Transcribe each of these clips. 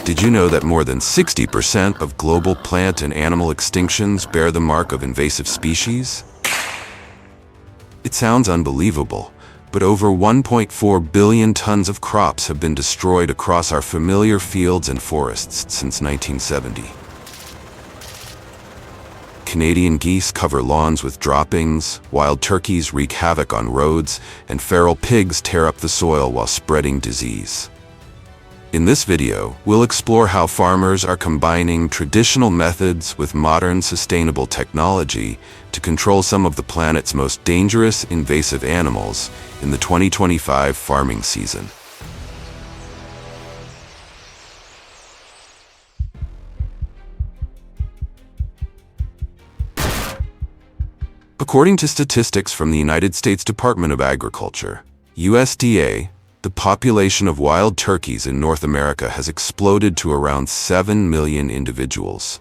Did you know that more than 60% of global plant and animal extinctions bear the mark of invasive species? It sounds unbelievable, but over 1.4 billion tons of crops have been destroyed across our familiar fields and forests since 1970. Canadian geese cover lawns with droppings, wild turkeys wreak havoc on roads, and feral pigs tear up the soil while spreading disease. In this video, we'll explore how farmers are combining traditional methods with modern sustainable technology to control some of the planet's most dangerous invasive animals in the 2025 farming season. According to statistics from the United States Department of Agriculture, USDA, the population of wild turkeys in North America has exploded to around 7 million individuals.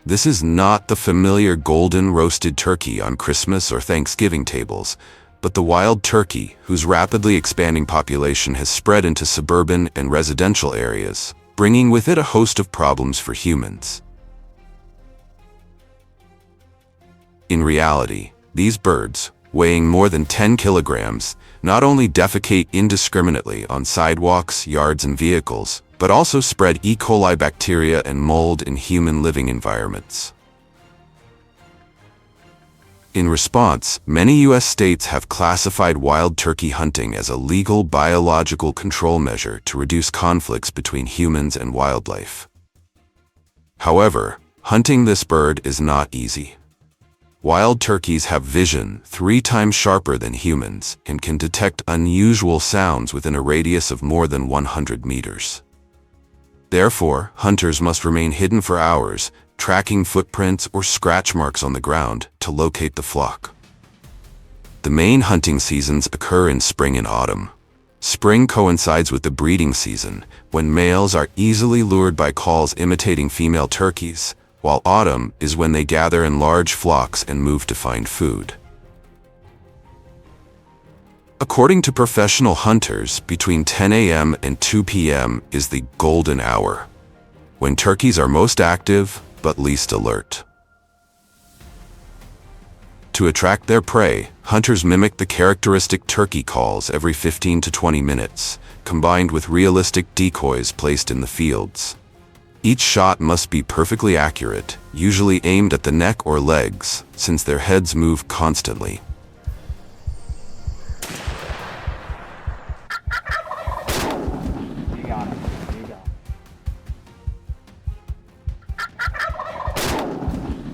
This is not the familiar golden roasted turkey on Christmas or Thanksgiving tables, but the wild turkey whose rapidly expanding population has spread into suburban and residential areas, bringing with it a host of problems for humans. In reality, these birds, weighing more than 10 kilograms, not only defecate indiscriminately on sidewalks, yards, and vehicles, but also spread E. coli bacteria and mold in human living environments. In response, many U.S. states have classified wild turkey hunting as a legal biological control measure to reduce conflicts between humans and wildlife. However, hunting this bird is not easy. Wild turkeys have vision 3 times sharper than humans and can detect unusual sounds within a radius of more than 100 meters. Therefore, hunters must remain hidden for hours, tracking footprints or scratch marks on the ground to locate the flock. The main hunting seasons occur in spring and autumn. Spring coincides with the breeding season, when males are easily lured by calls imitating female turkeys, while autumn is when they gather in large flocks and move to find food. According to professional hunters, between 10 a.m. and 2 p.m. is the golden hour, when turkeys are most active but least alert. To attract their prey, hunters mimic the characteristic turkey calls every 15 to 20 minutes, combined with realistic decoys placed in the fields. Each shot must be perfectly accurate, usually aimed at the neck or legs, since their heads move constantly.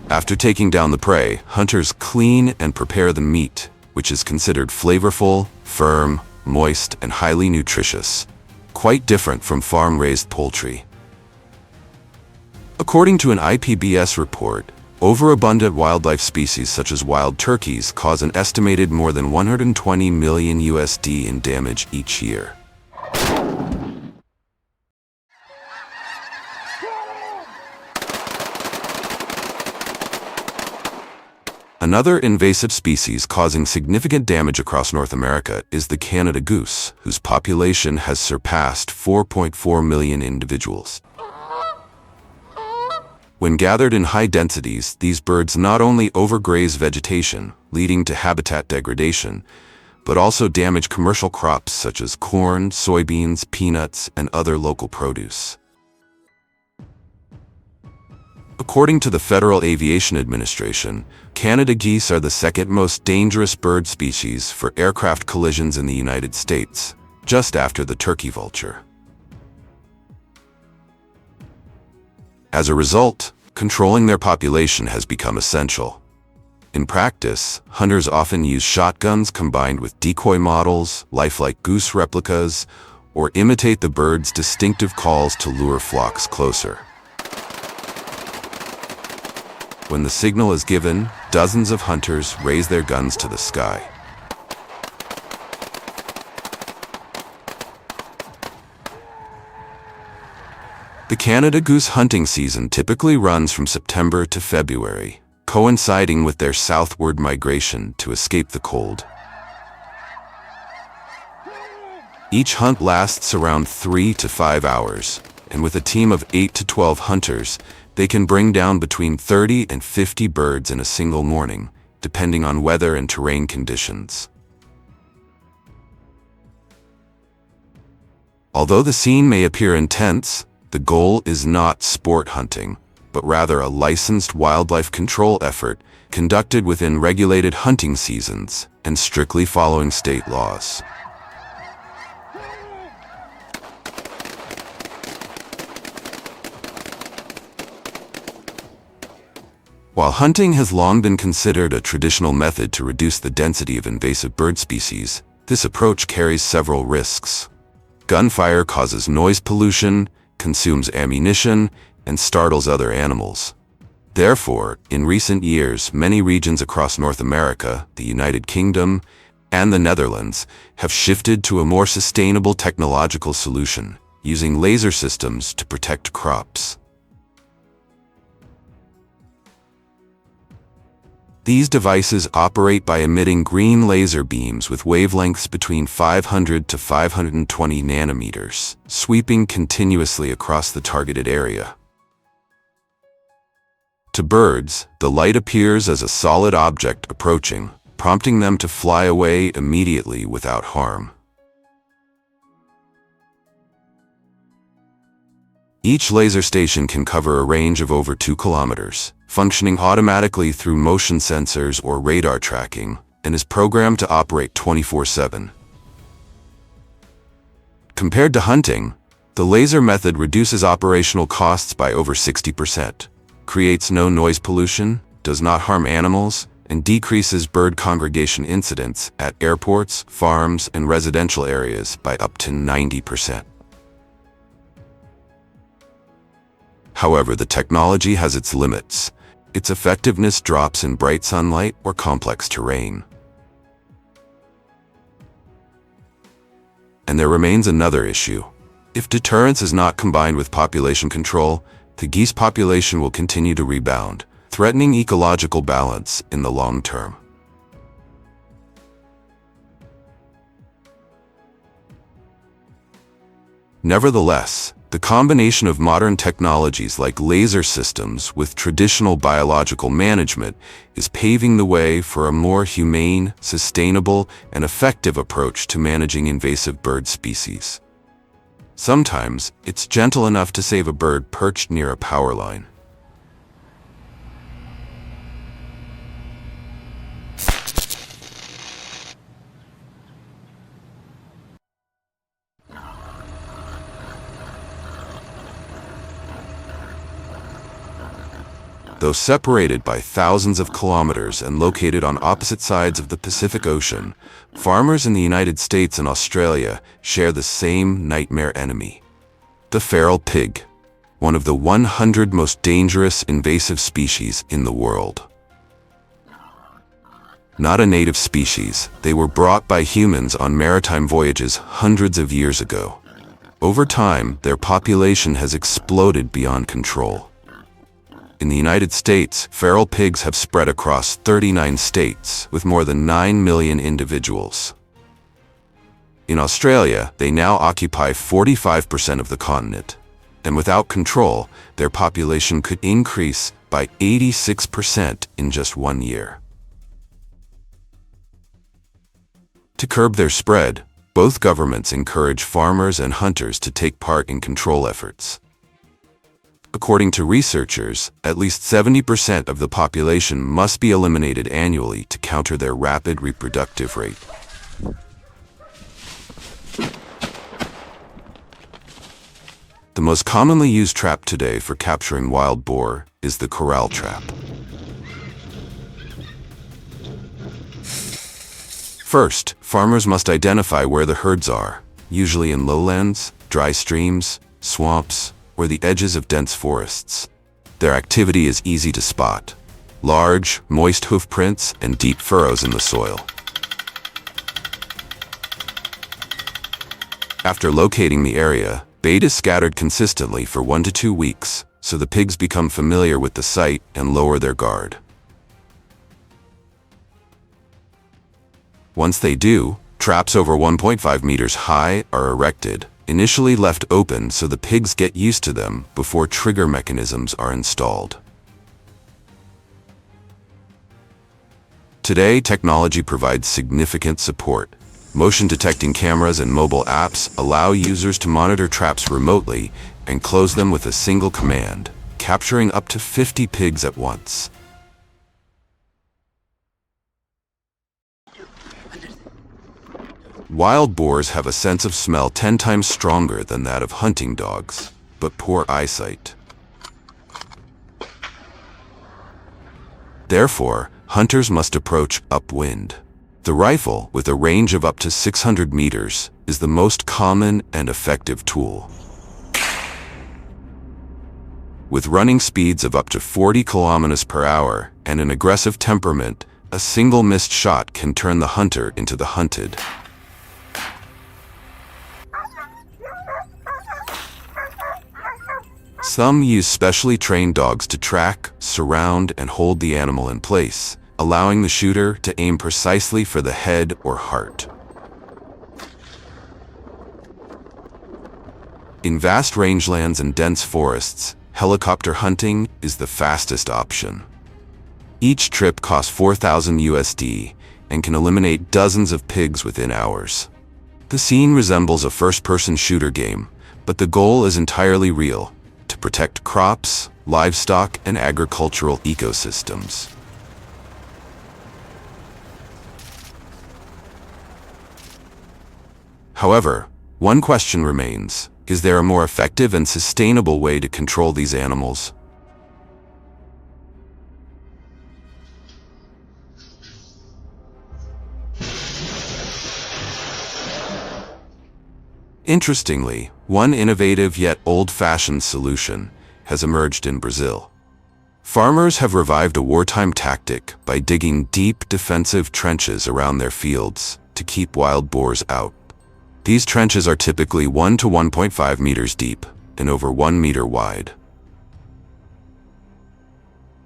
After taking down the prey, hunters clean and prepare the meat, which is considered flavorful, firm, moist, and highly nutritious, quite different from farm-raised poultry. According to an IPBES report, overabundant wildlife species such as wild turkeys cause an estimated more than $120 million USD in damage each year. Another invasive species causing significant damage across North America is the Canada goose, whose population has surpassed 4.4 million individuals. When gathered in high densities, these birds not only overgraze vegetation, leading to habitat degradation, but also damage commercial crops such as corn, soybeans, peanuts, and other local produce. According to the Federal Aviation Administration, Canada geese are the second most dangerous bird species for aircraft collisions in the United States, just after the turkey vulture. As a result, controlling their population has become essential. In practice, hunters often use shotguns combined with decoy models, lifelike goose replicas, or imitate the bird's distinctive calls to lure flocks closer. When the signal is given, dozens of hunters raise their guns to the sky. The Canada goose hunting season typically runs from September to February, coinciding with their southward migration to escape the cold. Each hunt lasts around 3 to 5 hours, and with a team of 8 to 12 hunters, they can bring down between 30 and 50 birds in a single morning, depending on weather and terrain conditions. Although the scene may appear intense, the goal is not sport hunting, but rather a licensed wildlife control effort conducted within regulated hunting seasons and strictly following state laws. While hunting has long been considered a traditional method to reduce the density of invasive bird species, this approach carries several risks. Gunfire causes noise pollution, consumes ammunition, and startles other animals. Therefore, in recent years, many regions across North America, the United Kingdom, and the Netherlands have shifted to a more sustainable technological solution, using laser systems to protect crops. These devices operate by emitting green laser beams with wavelengths between 500 to 520 nanometers, sweeping continuously across the targeted area. To birds, the light appears as a solid object approaching, prompting them to fly away immediately without harm. Each laser station can cover a range of over 2 kilometers, functioning automatically through motion sensors or radar tracking, and is programmed to operate 24/7. Compared to hunting, the laser method reduces operational costs by over 60%, creates no noise pollution, does not harm animals, and decreases bird congregation incidents at airports, farms, and residential areas by up to 90%. However, the technology has its limits. Its effectiveness drops in bright sunlight or complex terrain. And there remains another issue. If deterrence is not combined with population control, the geese population will continue to rebound, threatening ecological balance in the long term. Nevertheless, the combination of modern technologies like laser systems with traditional biological management is paving the way for a more humane, sustainable, and effective approach to managing invasive bird species. Sometimes, it's gentle enough to save a bird perched near a power line. Though separated by thousands of kilometers and located on opposite sides of the Pacific Ocean, farmers in the United States and Australia share the same nightmare enemy: the feral pig, one of the 100 most dangerous invasive species in the world. Not a native species, they were brought by humans on maritime voyages hundreds of years ago. Over time, their population has exploded beyond control. In the United States, feral pigs have spread across 39 states with more than 9 million individuals. In Australia, they now occupy 45% of the continent, and without control, their population could increase by 86% in just 1 year. To curb their spread, both governments encourage farmers and hunters to take part in control efforts. According to researchers, at least 70% of the population must be eliminated annually to counter their rapid reproductive rate. The most commonly used trap today for capturing wild boar is the corral trap. First, farmers must identify where the herds are, usually in lowlands, dry streams, swamps, or the edges of dense forests. Their activity is easy to spot: large, moist hoof prints and deep furrows in the soil. After locating the area, bait is scattered consistently for 1 to 2 weeks, so the pigs become familiar with the site and lower their guard. Once they do, Traps over 1.5 meters high are erected, initially left open so the pigs get used to them before trigger mechanisms are installed. Today, technology provides significant support. Motion detecting cameras and mobile apps allow users to monitor traps remotely and close them with a single command, capturing up to 50 pigs at once. Wild boars have a sense of smell 10 times stronger than that of hunting dogs, but poor eyesight. Therefore, hunters must approach upwind. The rifle, with a range of up to 600 meters, is the most common and effective tool. With running speeds of up to 40 kilometers per hour and an aggressive temperament, a single missed shot can turn the hunter into the hunted. Some use specially trained dogs to track, surround, and hold the animal in place, allowing the shooter to aim precisely for the head or heart. In vast rangelands and dense forests, helicopter hunting is the fastest option. Each trip costs $4,000 and can eliminate dozens of pigs within hours. The scene resembles a first-person shooter game, but the goal is entirely real: to protect crops, livestock, and agricultural ecosystems. However, one question remains: is there a more effective and sustainable way to control these animals? Interestingly, one innovative yet old-fashioned solution has emerged in Brazil. Farmers have revived a wartime tactic by digging deep defensive trenches around their fields to keep wild boars out. These trenches are typically 1 to 1.5 meters deep and over 1 meter wide.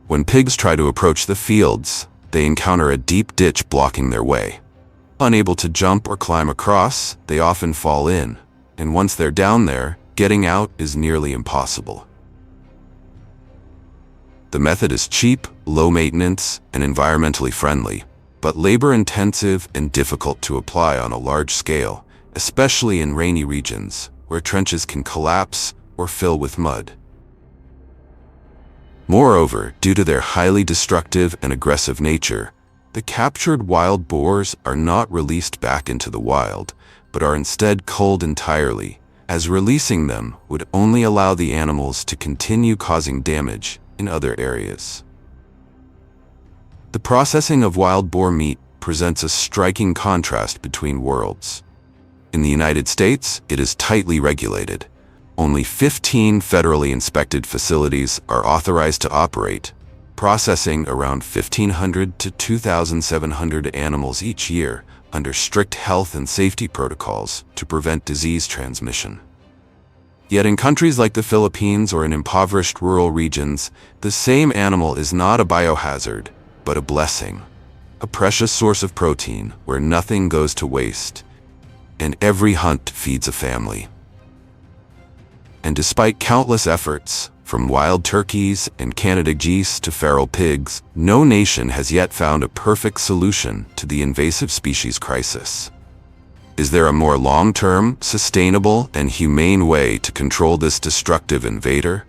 When pigs try to approach the fields, they encounter a deep ditch blocking their way. Unable to jump or climb across, they often fall in, and once they're down there, getting out is nearly impossible. The method is cheap, low maintenance, and environmentally friendly, but labor-intensive and difficult to apply on a large scale, especially in rainy regions where trenches can collapse or fill with mud. Moreover, due to their highly destructive and aggressive nature, the captured wild boars are not released back into the wild, but are instead culled entirely, as releasing them would only allow the animals to continue causing damage in other areas. The processing of wild boar meat presents a striking contrast between worlds. In the United States, it is tightly regulated. Only 15 federally inspected facilities are authorized to operate, processing around 1,500 to 2,700 animals each year under strict health and safety protocols to prevent disease transmission. Yet in countries like the Philippines or in impoverished rural regions, the same animal is not a biohazard, but a blessing, a precious source of protein where nothing goes to waste, and every hunt feeds a family. And despite countless efforts, from wild turkeys and Canada geese to feral pigs, no nation has yet found a perfect solution to the invasive species crisis. Is there a more long-term, sustainable, and humane way to control this destructive invader?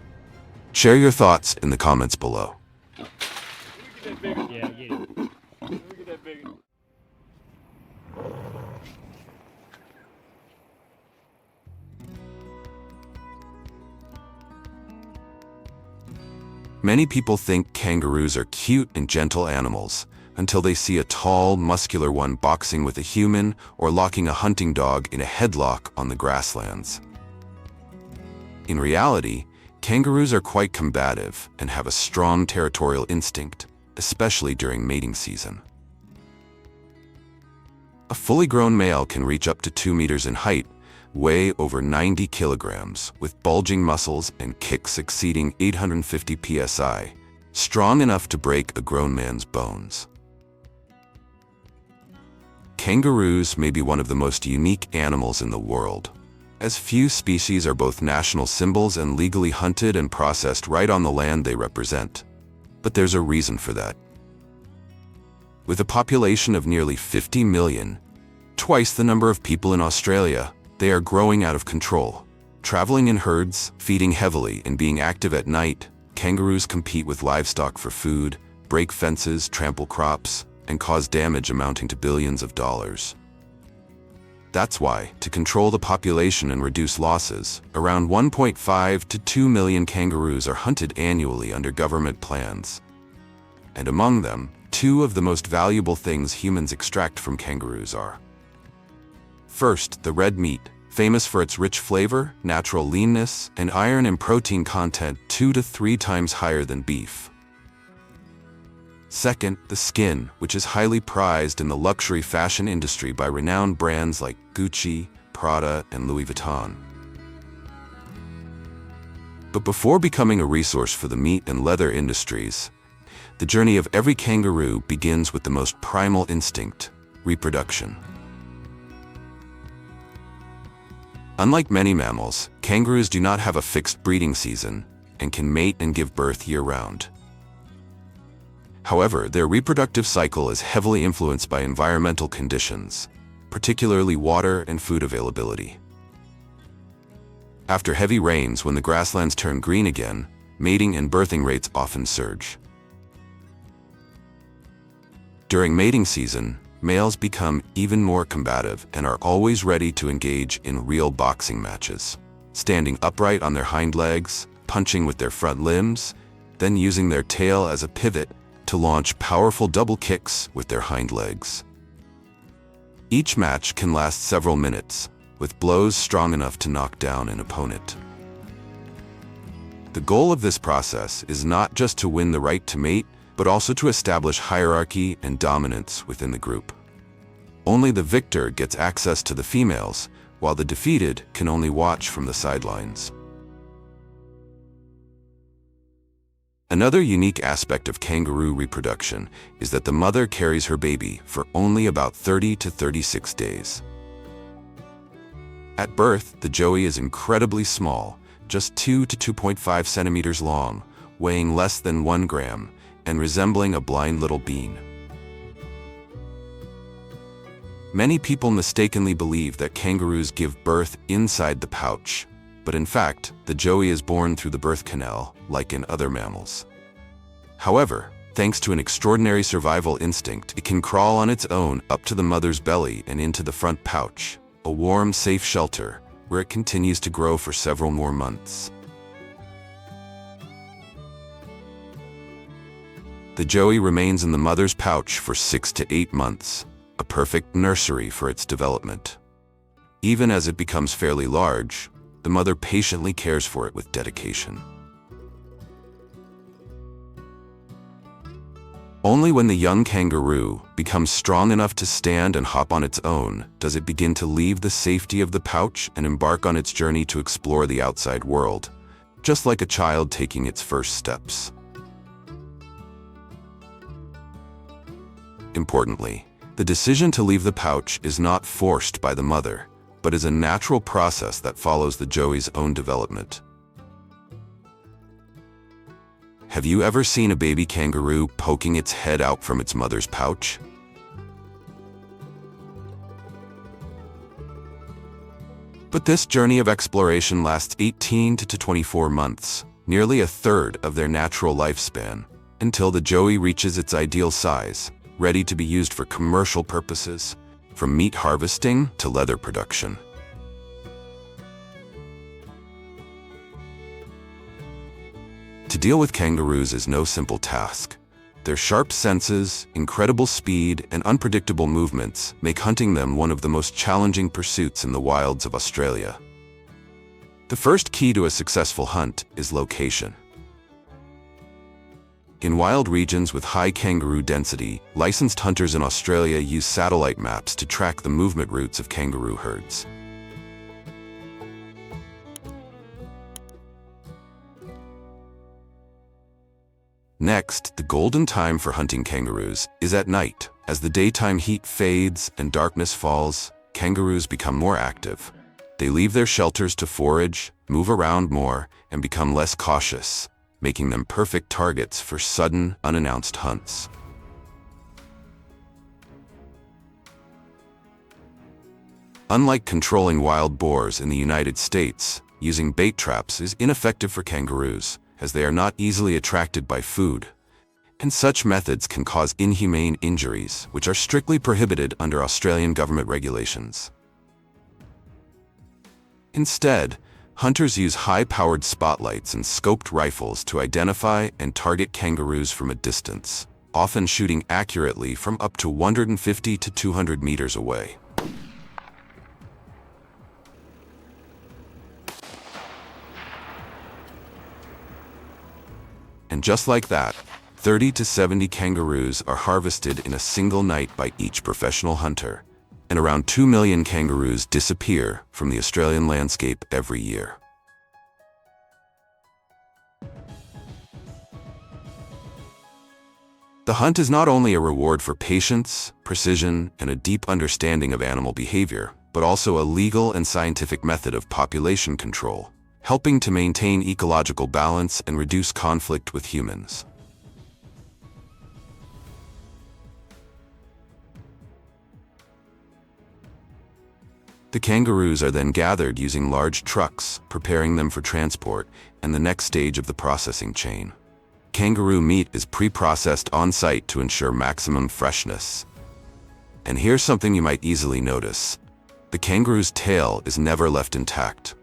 Share your thoughts in the comments below. Many people think kangaroos are cute and gentle animals until they see a tall, muscular one boxing with a human or locking a hunting dog in a headlock on the grasslands. In reality, kangaroos are quite combative and have a strong territorial instinct, especially during mating season. A fully grown male can reach up to 2 meters in height, weigh over 90 kilograms, with bulging muscles and kicks exceeding 850 psi, strong enough to break a grown man's bones. Kangaroos may be one of the most unique animals in the world, as few species are both national symbols and legally hunted and processed right on the land they represent. But there's a reason for that. With a population of nearly 50 million, twice the number of people in Australia, they are growing out of control. Traveling in herds, feeding heavily, and being active at night, kangaroos compete with livestock for food, break fences, trample crops, and cause damage amounting to billions of dollars. That's why, to control the population and reduce losses, around 1.5 to 2 million kangaroos are hunted annually under government plans. And among them, two of the most valuable things humans extract from kangaroos are: first, the red meat, famous for its rich flavor, natural leanness, and iron and protein content 2 to 3 times higher than beef. Second, the skin, which is highly prized in the luxury fashion industry by renowned brands like Gucci, Prada, and Louis Vuitton. But before becoming a resource for the meat and leather industries, the journey of every kangaroo begins with the most primal instinct: reproduction. Unlike many mammals, kangaroos do not have a fixed breeding season and can mate and give birth year-round. However, their reproductive cycle is heavily influenced by environmental conditions, particularly water and food availability. After heavy rains, when the grasslands turn green again, mating and birthing rates often surge. During mating season, males become even more combative and are always ready to engage in real boxing matches, standing upright on their hind legs, punching with their front limbs, then using their tail as a pivot to launch powerful double kicks with their hind legs. Each match can last several minutes, with blows strong enough to knock down an opponent. The goal of this process is not just to win the right to mate, but also to establish hierarchy and dominance within the group. Only the victor gets access to the females, while the defeated can only watch from the sidelines. Another unique aspect of kangaroo reproduction is that the mother carries her baby for only about 30 to 36 days. At birth, the joey is incredibly small, just 2 to 2.5 centimeters long, weighing less than 1 gram, and resembling a blind little bean. Many people mistakenly believe that kangaroos give birth inside the pouch, but in fact, the joey is born through the birth canal, like in other mammals. However, thanks to an extraordinary survival instinct, it can crawl on its own up to the mother's belly and into the front pouch, a warm, safe shelter, where it continues to grow for several more months. The joey remains in the mother's pouch for 6 to 8 months, a perfect nursery for its development. Even as it becomes fairly large, the mother patiently cares for it with dedication. Only when the young kangaroo becomes strong enough to stand and hop on its own does it begin to leave the safety of the pouch and embark on its journey to explore the outside world, just like a child taking its first steps. Importantly, the decision to leave the pouch is not forced by the mother, but is a natural process that follows the joey's own development. Have you ever seen a baby kangaroo poking its head out from its mother's pouch? But this journey of exploration lasts 18 to 24 months, nearly a third of their natural lifespan, until the joey reaches its ideal size, ready to be used for commercial purposes, from meat harvesting to leather production. To deal with kangaroos is no simple task. Their sharp senses, incredible speed, and unpredictable movements make hunting them one of the most challenging pursuits in the wilds of Australia. The first key to a successful hunt is location. In wild regions with high kangaroo density, licensed hunters in Australia use satellite maps to track the movement routes of kangaroo herds. Next, the golden time for hunting kangaroos is at night, As the daytime heat fades and darkness falls, kangaroos become more active. They leave their shelters to forage, move around more, and become less cautious, making them perfect targets for sudden, unannounced hunts. Unlike controlling wild boars in the United States, using bait traps is ineffective for kangaroos, as they are not easily attracted by food, and such methods can cause inhumane injuries, which are strictly prohibited under Australian government regulations. Instead, hunters use high-powered spotlights and scoped rifles to identify and target kangaroos from a distance, often shooting accurately from up to 150 to 200 meters away. And just like that, 30 to 70 kangaroos are harvested in a single night by each professional hunter, and around 2 million kangaroos disappear from the Australian landscape every year. The hunt is not only a reward for patience, precision, and a deep understanding of animal behavior, but also a legal and scientific method of population control, helping to maintain ecological balance and reduce conflict with humans. The kangaroos are then gathered using large trucks, preparing them for transport, and the next stage of the processing chain. Kangaroo meat is pre-processed on-site to ensure maximum freshness. And here's something you might easily notice. The kangaroo's tail is never left intact.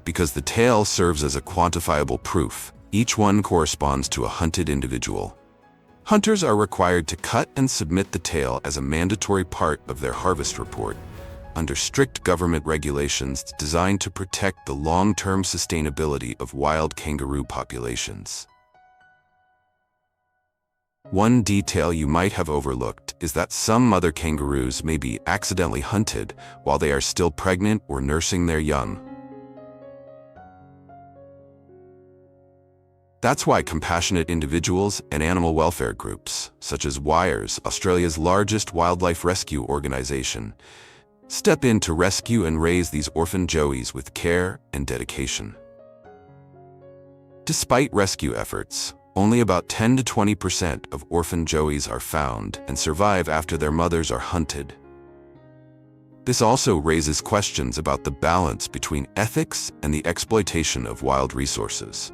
Because the tail serves as a quantifiable proof, each one corresponds to a hunted individual. Hunters are required to cut and submit the tail as a mandatory part of their harvest report, under strict government regulations designed to protect the long-term sustainability of wild kangaroo populations. One detail you might have overlooked is that some mother kangaroos may be accidentally hunted while they are still pregnant or nursing their young. That's why compassionate individuals and animal welfare groups, such as WIRES, Australia's largest wildlife rescue organization, step in to rescue and raise these orphan joeys with care and dedication. Despite rescue efforts, only about 10 to 20% of orphan joeys are found and survive after their mothers are hunted. This also raises questions about the balance between ethics and the exploitation of wild resources.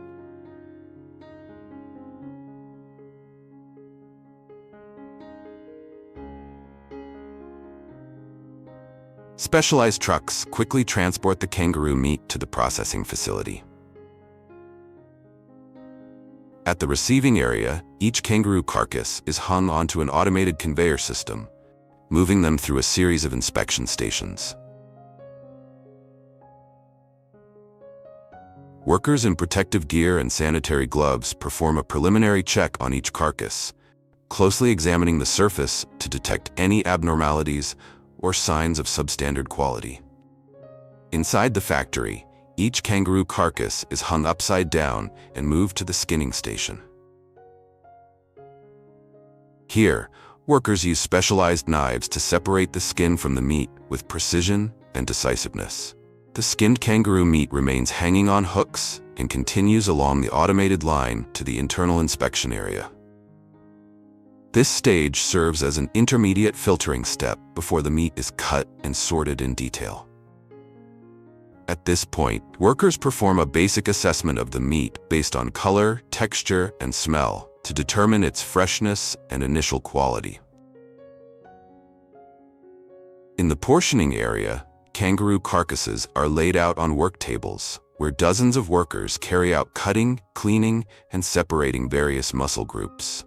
Specialized trucks quickly transport the kangaroo meat to the processing facility. At the receiving area, each kangaroo carcass is hung onto an automated conveyor system, moving them through a series of inspection stations. Workers in protective gear and sanitary gloves perform a preliminary check on each carcass, closely examining the surface to detect any abnormalities or signs of substandard quality. Inside the factory, each kangaroo carcass is hung upside down and moved to the skinning station. Here, workers use specialized knives to separate the skin from the meat with precision and decisiveness. The skinned kangaroo meat remains hanging on hooks and continues along the automated line to the internal inspection area. This stage serves as an intermediate filtering step before the meat is cut and sorted in detail. At this point, workers perform a basic assessment of the meat based on color, texture, and smell to determine its freshness and initial quality. In the portioning area, kangaroo carcasses are laid out on work tables, where dozens of workers carry out cutting, cleaning, and separating various muscle groups.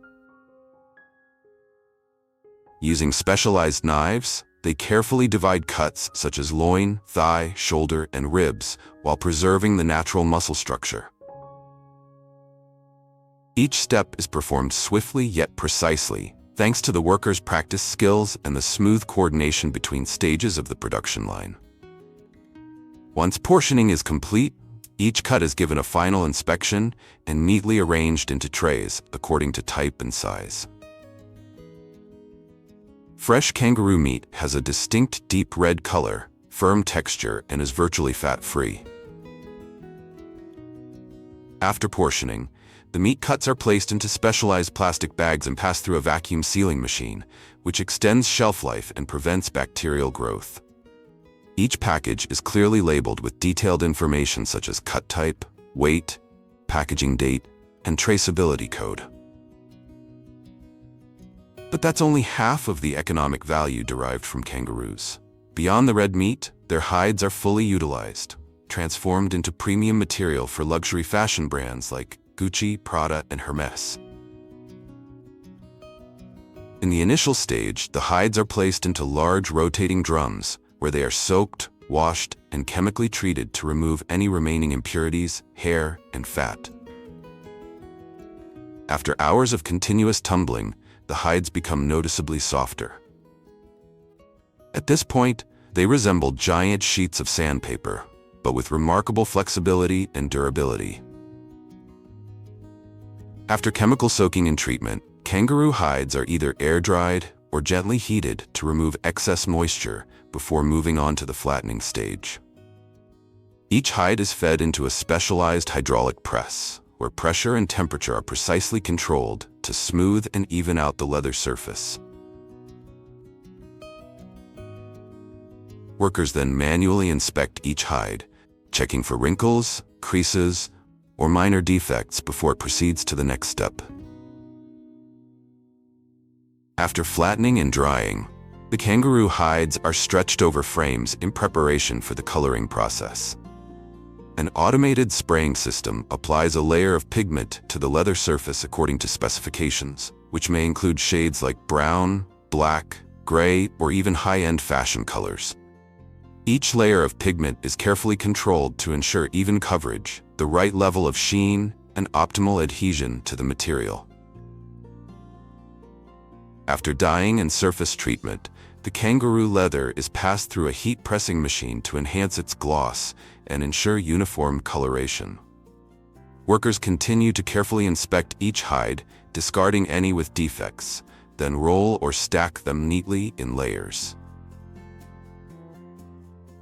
Using specialized knives, they carefully divide cuts such as loin, thigh, shoulder, and ribs, while preserving the natural muscle structure. Each step is performed swiftly yet precisely, thanks to the workers' practice skills and the smooth coordination between stages of the production line. Once portioning is complete, each cut is given a final inspection and neatly arranged into trays according to type and size. Fresh kangaroo meat has a distinct deep red color, firm texture, and is virtually fat-free. After portioning, the meat cuts are placed into specialized plastic bags and pass through a vacuum sealing machine, which extends shelf life and prevents bacterial growth. Each package is clearly labeled with detailed information such as cut type, weight, packaging date, and traceability code. But that's only half of the economic value derived from kangaroos. Beyond the red meat, their hides are fully utilized, transformed into premium material for luxury fashion brands like Gucci, Prada, and Hermes. In the initial stage, the hides are placed into large rotating drums where they are soaked, washed, and chemically treated to remove any remaining impurities, hair, and fat. After hours of continuous tumbling, the hides become noticeably softer. At this point, they resemble giant sheets of sandpaper, but with remarkable flexibility and durability. After chemical soaking and treatment, kangaroo hides are either air-dried or gently heated to remove excess moisture before moving on to the flattening stage. Each hide is fed into a specialized hydraulic press, where pressure and temperature are precisely controlled to smooth and even out the leather surface. Workers then manually inspect each hide, checking for wrinkles, creases, or minor defects before it proceeds to the next step. After flattening and drying, the kangaroo hides are stretched over frames in preparation for the coloring process. An automated spraying system applies a layer of pigment to the leather surface according to specifications, which may include shades like brown, black, gray, or even high-end fashion colors. Each layer of pigment is carefully controlled to ensure even coverage, the right level of sheen, and optimal adhesion to the material. After dyeing and surface treatment, the kangaroo leather is passed through a heat pressing machine to enhance its gloss and ensure uniform coloration. Workers continue to carefully inspect each hide, discarding any with defects, then roll or stack them neatly in layers.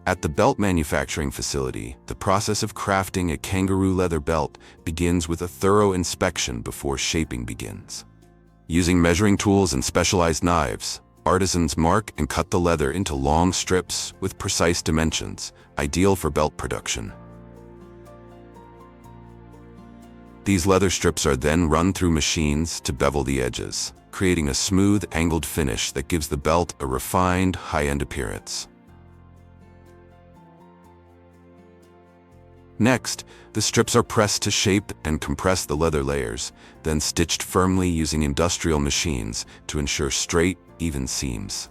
At the belt manufacturing facility, the process of crafting a kangaroo leather belt begins with a thorough inspection before shaping begins. Using measuring tools and specialized knives, artisans mark and cut the leather into long strips with precise dimensions, ideal for belt production. These leather strips are then run through machines to bevel the edges, creating a smooth, angled finish that gives the belt a refined, high-end appearance. Next, the strips are pressed to shape and compress the leather layers, then stitched firmly using industrial machines to ensure straight, even seams.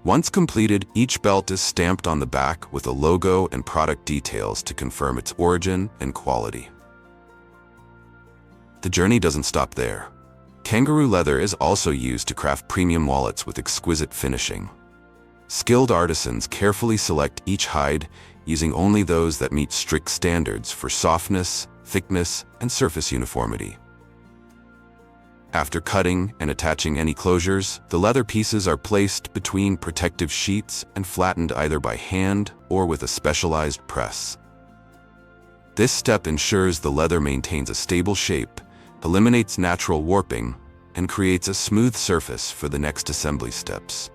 Once completed, each belt is stamped on the back with a logo and product details to confirm its origin and quality. The journey doesn't stop there. Kangaroo leather is also used to craft premium wallets with exquisite finishing. Skilled artisans carefully select each hide, using only those that meet strict standards for softness, thickness, and surface uniformity. After cutting and attaching any closures, the leather pieces are placed between protective sheets and flattened either by hand or with a specialized press. This step ensures the leather maintains a stable shape, eliminates natural warping, and creates a smooth surface for the next assembly steps.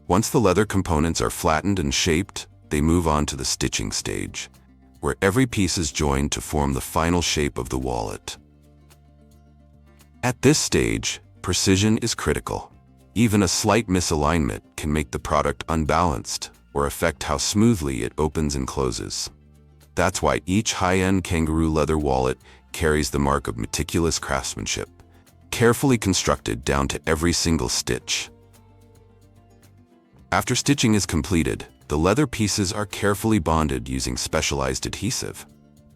Once the leather components are flattened and shaped, they move on to the stitching stage, where every piece is joined to form the final shape of the wallet. At this stage, precision is critical. Even a slight misalignment can make the product unbalanced or affect how smoothly it opens and closes. That's why each high-end kangaroo leather wallet carries the mark of meticulous craftsmanship, carefully constructed down to every single stitch. After stitching is completed, the leather pieces are carefully bonded using specialized adhesive.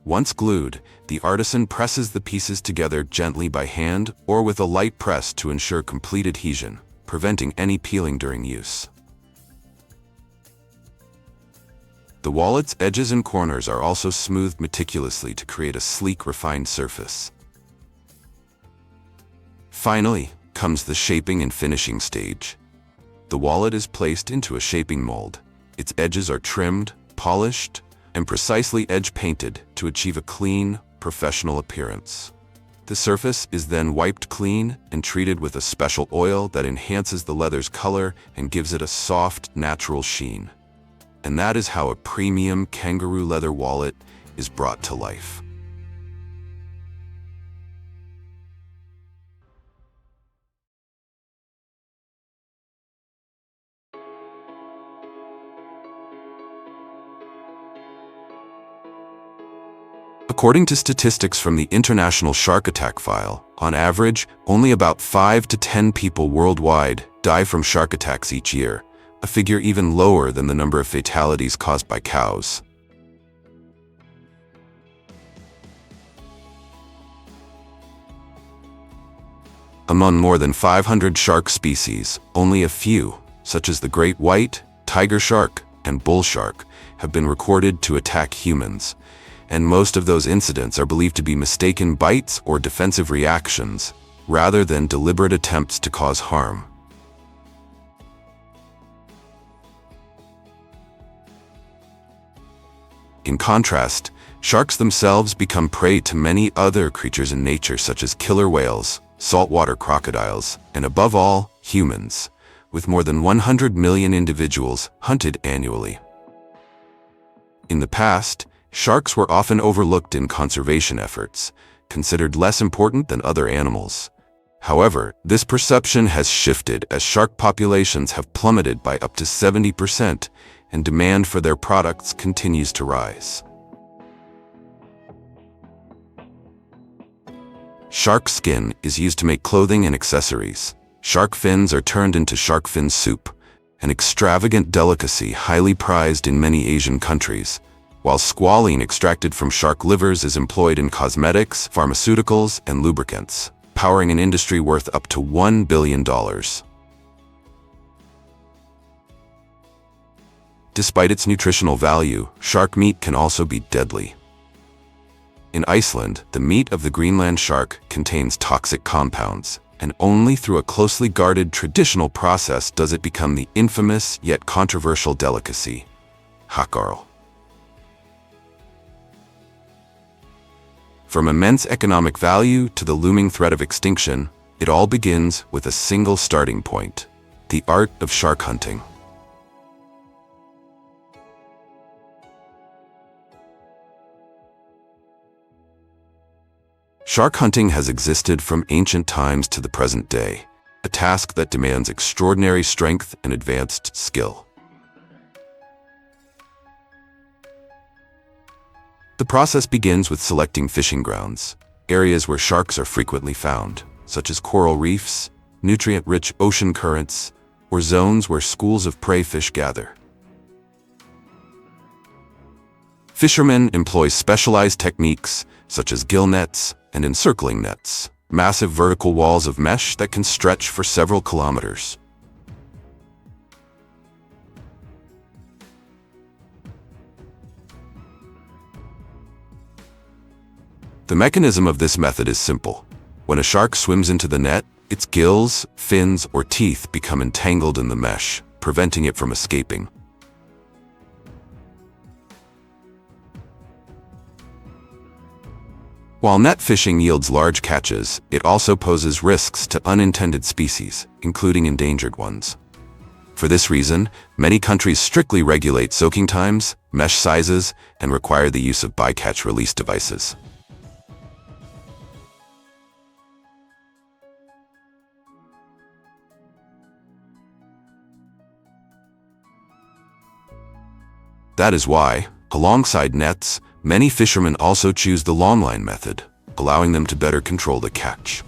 Once glued, the artisan presses the pieces together gently by hand or with a light press to ensure complete adhesion, preventing any peeling during use. The wallet's edges and corners are also smoothed meticulously to create a sleek, refined surface. Finally, comes the shaping and finishing stage. The wallet is placed into a shaping mold. Its edges are trimmed, polished, and precisely edge-painted to achieve a clean, professional appearance. The surface is then wiped clean and treated with a special oil that enhances the leather's color and gives it a soft, natural sheen. And that is how a premium kangaroo leather wallet is brought to life. According to statistics from the International Shark Attack File, on average, only about 5 to 10 people worldwide die from shark attacks each year, a figure even lower than the number of fatalities caused by cows. Among more than 500 shark species, only a few, such as the great white, tiger shark, and bull shark, have been recorded to attack humans, and most of those incidents are believed to be mistaken bites or defensive reactions, rather than deliberate attempts to cause harm. In contrast, sharks themselves become prey to many other creatures in nature such as killer whales, saltwater crocodiles, and above all, humans, with more than 100 million individuals hunted annually. In the past, sharks were often overlooked in conservation efforts, considered less important than other animals. However, this perception has shifted as shark populations have plummeted by up to 70%, and demand for their products continues to rise. Shark skin is used to make clothing and accessories. Shark fins are turned into shark fin soup, an extravagant delicacy highly prized in many Asian countries, while squalene extracted from shark livers is employed in cosmetics, pharmaceuticals, and lubricants, powering an industry worth up to $1 billion. Despite its nutritional value, shark meat can also be deadly. In Iceland, the meat of the Greenland shark contains toxic compounds, and only through a closely guarded traditional process does it become the infamous yet controversial delicacy, hakkarl. From immense economic value to the looming threat of extinction, it all begins with a single starting point: the art of shark hunting. Shark hunting has existed from ancient times to the present day, a task that demands extraordinary strength and advanced skill. The process begins with selecting fishing grounds, areas where sharks are frequently found, such as coral reefs, nutrient-rich ocean currents, or zones where schools of prey fish gather. Fishermen employ specialized techniques, such as gill nets and encircling nets, massive vertical walls of mesh that can stretch for several kilometers. The mechanism of this method is simple. When a shark swims into the net, its gills, fins, or teeth become entangled in the mesh, preventing it from escaping. While net fishing yields large catches, it also poses risks to unintended species, including endangered ones. For this reason, many countries strictly regulate soaking times, mesh sizes, and require the use of bycatch release devices. That is why, alongside nets, many fishermen also choose the longline method, allowing them to better control the catch.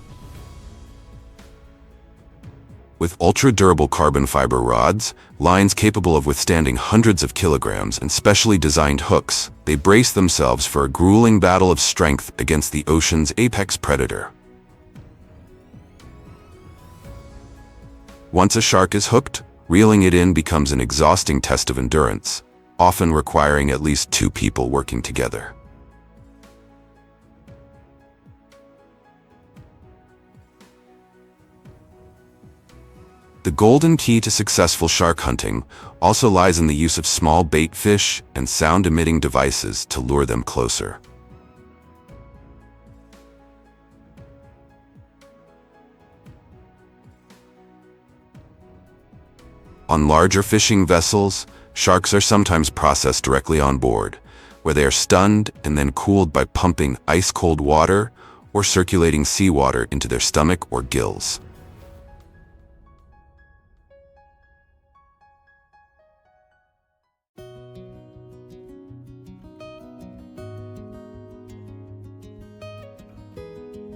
With ultra-durable carbon fiber rods, lines capable of withstanding hundreds of kilograms, and specially designed hooks, they brace themselves for a grueling battle of strength against the ocean's apex predator. Once a shark is hooked, reeling it in becomes an exhausting test of endurance, often requiring at least 2 people working together. The golden key to successful shark hunting also lies in the use of small bait fish and sound-emitting devices to lure them closer. On larger fishing vessels, sharks are sometimes processed directly on board, where they are stunned and then cooled by pumping ice-cold water or circulating seawater into their stomach or gills.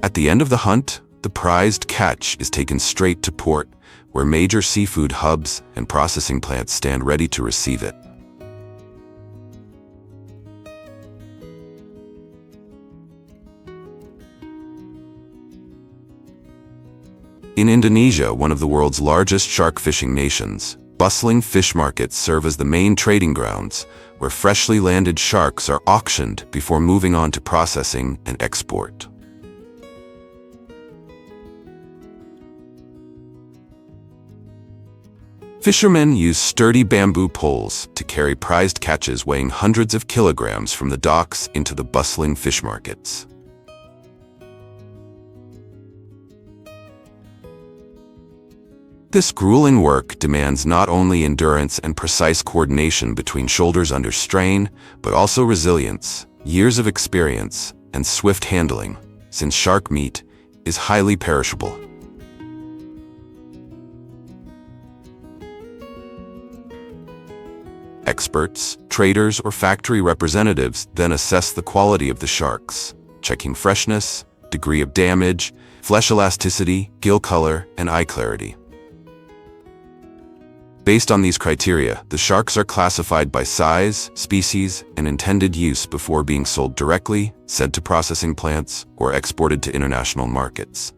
At the end of the hunt, the prized catch is taken straight to port, where major seafood hubs and processing plants stand ready to receive it. In Indonesia, one of the world's largest shark fishing nations, bustling fish markets serve as the main trading grounds, where freshly landed sharks are auctioned before moving on to processing and export. Fishermen use sturdy bamboo poles to carry prized catches weighing hundreds of kilograms from the docks into the bustling fish markets. This grueling work demands not only endurance and precise coordination between shoulders under strain, but also resilience, years of experience, and swift handling, since shark meat is highly perishable. Experts, traders, or factory representatives then assess the quality of the sharks, checking freshness, degree of damage, flesh elasticity, gill color, and eye clarity. Based on these criteria, the sharks are classified by size, species, and intended use before being sold directly, sent to processing plants, or exported to international markets.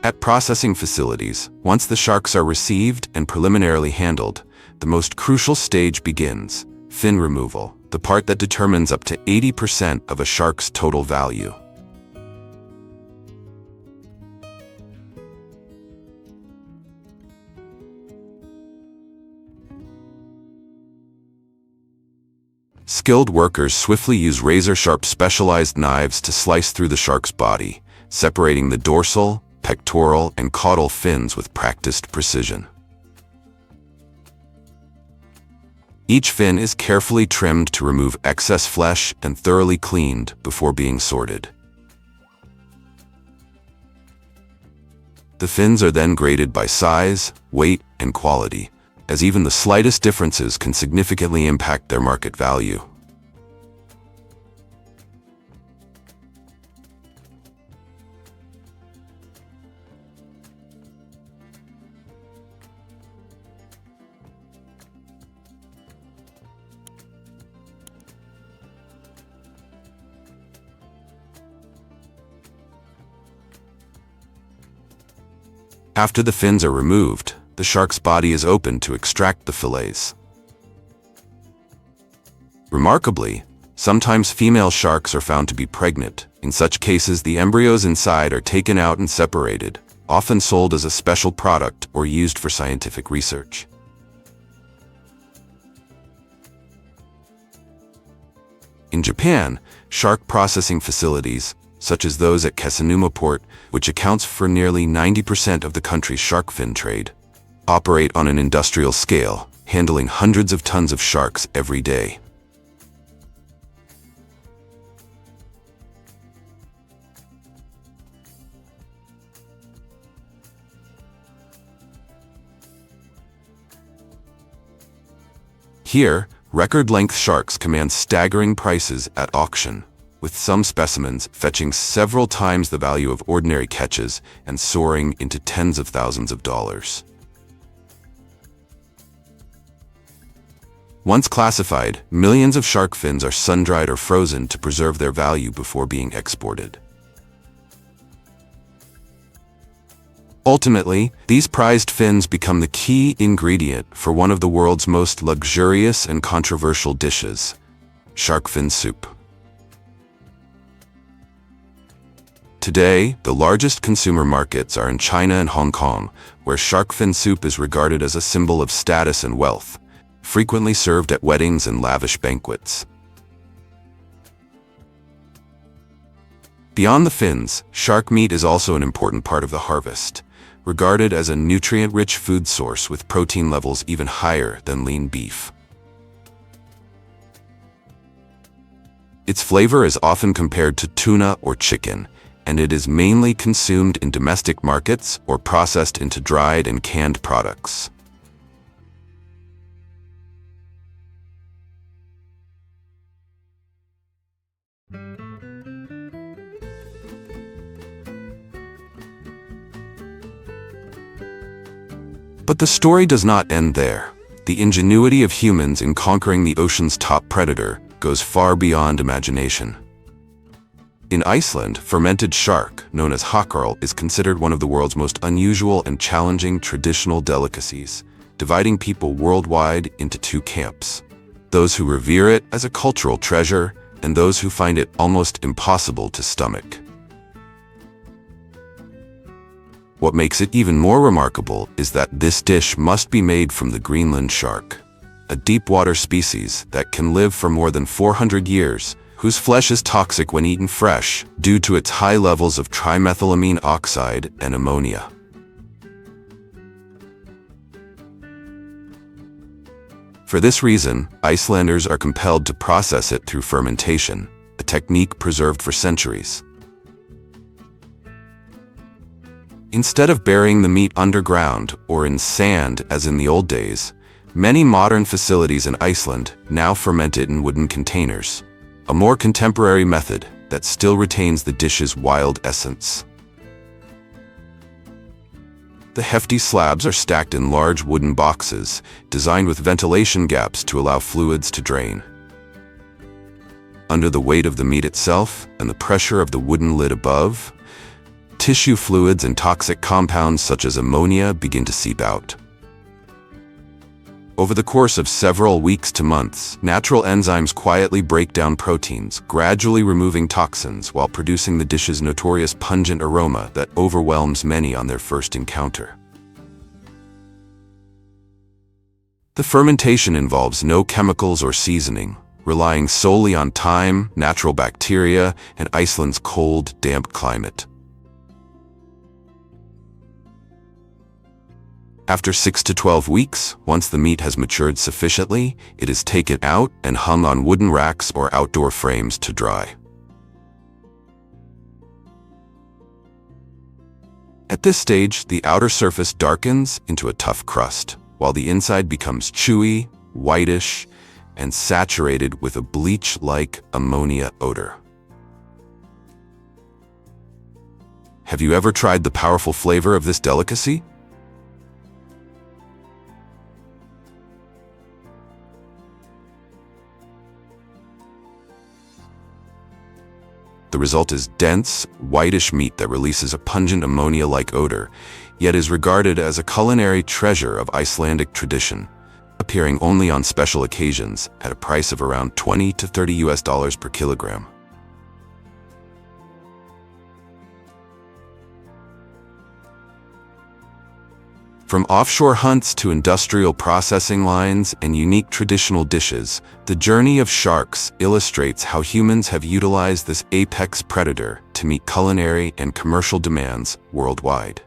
At processing facilities, once the sharks are received and preliminarily handled, the most crucial stage begins: fin removal, the part that determines up to 80% of a shark's total value. Skilled workers swiftly use razor-sharp specialized knives to slice through the shark's body, separating the dorsal, pectoral, and caudal fins with practiced precision. Each fin is carefully trimmed to remove excess flesh and thoroughly cleaned before being sorted. The fins are then graded by size, weight, and quality, as even the slightest differences can significantly impact their market value. After the fins are removed, the shark's body is opened to extract the fillets. Remarkably, sometimes female sharks are found to be pregnant. In such cases, the embryos inside are taken out and separated, often sold as a special product or used for scientific research. In Japan, shark processing facilities, such as those at Kesanuma Port, which accounts for nearly 90% of the country's shark fin trade, operate on an industrial scale, handling hundreds of tons of sharks every day. Here, record-length sharks command staggering prices at auction, with some specimens fetching several times the value of ordinary catches and soaring into tens of thousands of dollars. Once classified, millions of shark fins are sun-dried or frozen to preserve their value before being exported. Ultimately, these prized fins become the key ingredient for one of the world's most luxurious and controversial dishes: shark fin soup. Today, the largest consumer markets are in China and Hong Kong, where shark fin soup is regarded as a symbol of status and wealth, frequently served at weddings and lavish banquets. Beyond the fins, shark meat is also an important part of the harvest, regarded as a nutrient-rich food source with protein levels even higher than lean beef. Its flavor is often compared to tuna or chicken, and it is mainly consumed in domestic markets or processed into dried and canned products. But the story does not end there. The ingenuity of humans in conquering the ocean's top predator goes far beyond imagination. In Iceland, fermented shark, known as hakkarl, is considered one of the world's most unusual and challenging traditional delicacies, dividing people worldwide into two camps: those who revere it as a cultural treasure, and those who find it almost impossible to stomach. What makes it even more remarkable is that this dish must be made from the Greenland shark, a deep-water species that can live for more than 400 years, whose flesh is toxic when eaten fresh due to its high levels of trimethylamine oxide and ammonia. For this reason, Icelanders are compelled to process it through fermentation, a technique preserved for centuries. Instead of burying the meat underground or in sand as in the old days, many modern facilities in Iceland now ferment it in wooden containers, a more contemporary method that still retains the dish's wild essence. The hefty slabs are stacked in large wooden boxes, designed with ventilation gaps to allow fluids to drain. Under the weight of the meat itself and the pressure of the wooden lid above, tissue fluids and toxic compounds such as ammonia begin to seep out. Over the course of several weeks to months, natural enzymes quietly break down proteins, gradually removing toxins while producing the dish's notorious pungent aroma that overwhelms many on their first encounter. The fermentation involves no chemicals or seasoning, relying solely on thyme, natural bacteria, and Iceland's cold, damp climate. After 6 to 12 weeks, once the meat has matured sufficiently, it is taken out and hung on wooden racks or outdoor frames to dry. At this stage, the outer surface darkens into a tough crust, while the inside becomes chewy, whitish, and saturated with a bleach-like ammonia odor. Have you ever tried the powerful flavor of this delicacy? The result is dense, whitish meat that releases a pungent ammonia-like odor, yet is regarded as a culinary treasure of Icelandic tradition, appearing only on special occasions at a price of around $20 to $30 per kilogram. From offshore hunts to industrial processing lines and unique traditional dishes, the journey of sharks illustrates how humans have utilized this apex predator to meet culinary and commercial demands worldwide.